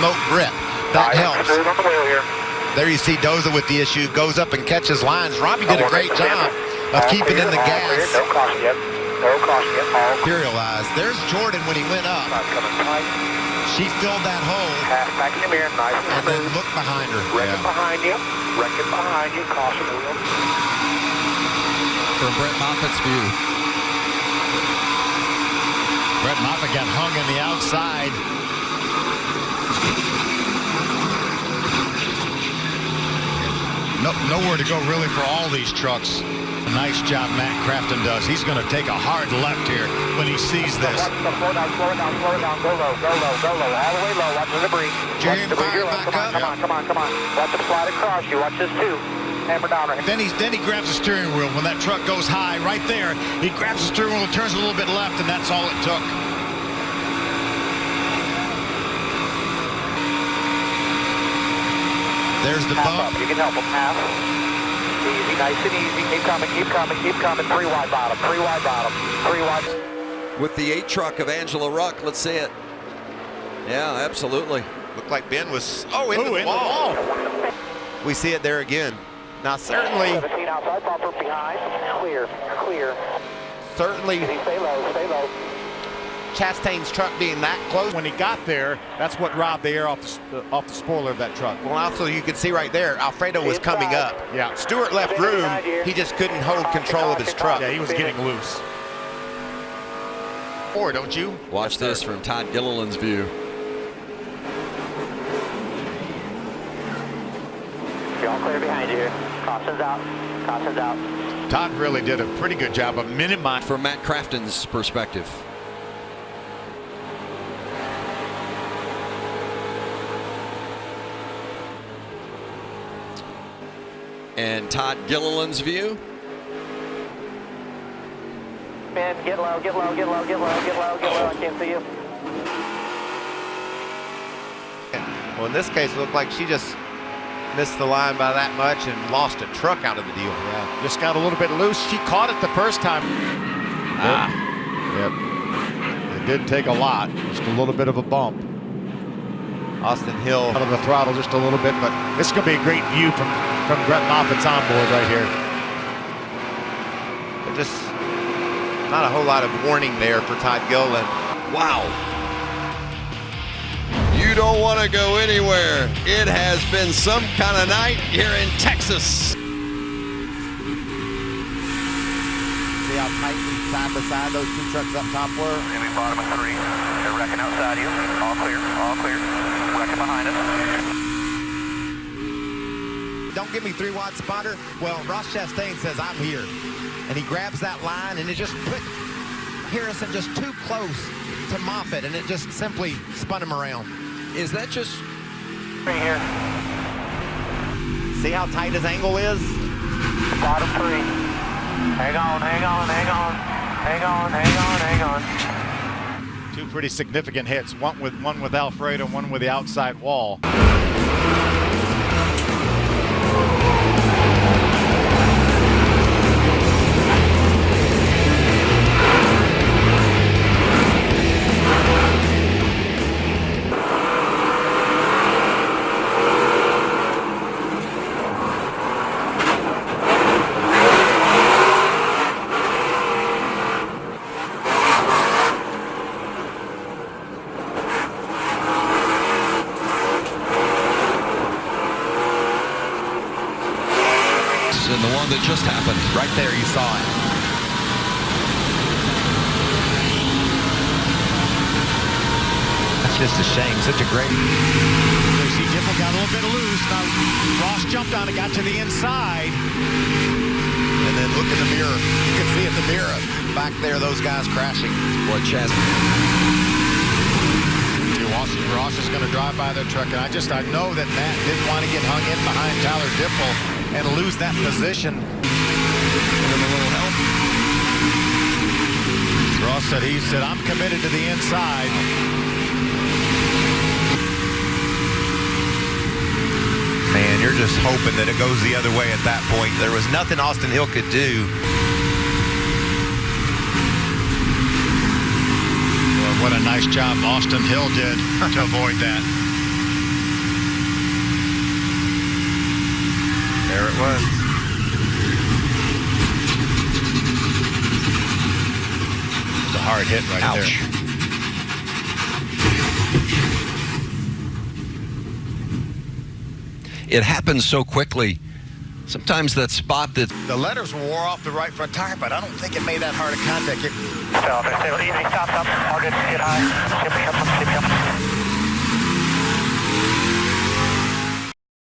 smoke grip. That helps. There you see Doza with the issue, goes up and catches lines. Robbie did a great job of keeping in the gas. No caution yet. No caution yet. Materialized. There's Jordan when he went up. She filled that hole. Half back in the mirror, nice and then smooth. look behind her. Wreck it behind you. Wreck it behind you. Caution wheel. From Brett Moffitt's view. Brett Moffitt got hung in the outside. Nowhere to go really for all these trucks. Nice job Matt Crafton does. He's going to take a hard left here when he sees this. Slow it down, slow it down, slow it down. Go low, go low, go low. All the way low. Watch the debris. Jerry, Come on. Watch it slide across you. Watch this too. Hammer down. Then he grabs the steering wheel. When that truck goes high, right there, he grabs the steering wheel and turns a little bit left, and that's all it took. There's the bump. You can help him half. Easy, nice and easy. Keep coming, keep coming, keep coming. 3 wide bottom, 3 wide bottom, 3 wide. With the 8 truck of Angela Ruck, let's see it. Yeah, absolutely. Looked like Ben was in the wall. We see it there again. Now certainly 17 outside bumper behind. Clear. Certainly Stay low. Chastain's truck being that close. When he got there, that's what robbed the air off the spoiler of that truck. Well, also you can see right there, Alfredo was coming up. Yeah. Stewart left room. He just couldn't hold control of his truck. Yeah, he was getting loose. Or don't you? Watch this from Todd Gilliland's view. You're all clear behind you here. Caution's out. Todd really did a pretty good job of minimizing. From Matt Crafton's perspective. And Todd Gilliland's view. Ben, get low. I can't see you. Well, in this case, it looked like she just missed the line by that much and lost a truck out of the deal. Yeah, just got a little bit loose. She caught it the first time. Yep. It didn't take a lot. Just a little bit of a bump. Austin Hill Out of the throttle just a little bit, but this is going to be a great view from Brett Moffitt's onboard right here. Just not a whole lot of warning there for Todd Gilliland. Wow. You don't want to go anywhere. It has been some kind of night here in Texas. See how tightly side by side those 2 trucks up top were? Maybe bottom of 3. They're wrecking outside you. All clear. Wrecking behind us. Don't give me 3 wide spotter. Well, Ross Chastain says I'm here. And he grabs that line and it just put Harrison just too close to Moffitt and it just simply spun him around. Is that just... Right here. See how tight his angle is? Bottom 3. Hang on. 2 pretty significant hits. One with Alfredo, one with the outside wall. And the one that just happened. Right there, you saw it. That's just a shame. Such a great... You see Dipple got a little bit loose. Now Ross jumped on it, got to the inside. And then look in the mirror. You can see in the mirror back there those guys crashing. Boy, Chas. Ross is going to drive by their truck, and I know that Matt didn't want to get hung in behind Tyler Dipple and lose that position. Give him a little help. Ross said I'm committed to the inside. Man, you're just hoping that it goes the other way at that point. There was nothing Austin Hill could do. What a nice job Austin Hill did to avoid that. it was. It's a hard hit right Ouch. there. It happens so quickly. Sometimes that spot that The letters wore off the right front tire, but I don't think it made that hard a contact. Stop, easy, stop, stop. All good, get high. Skip,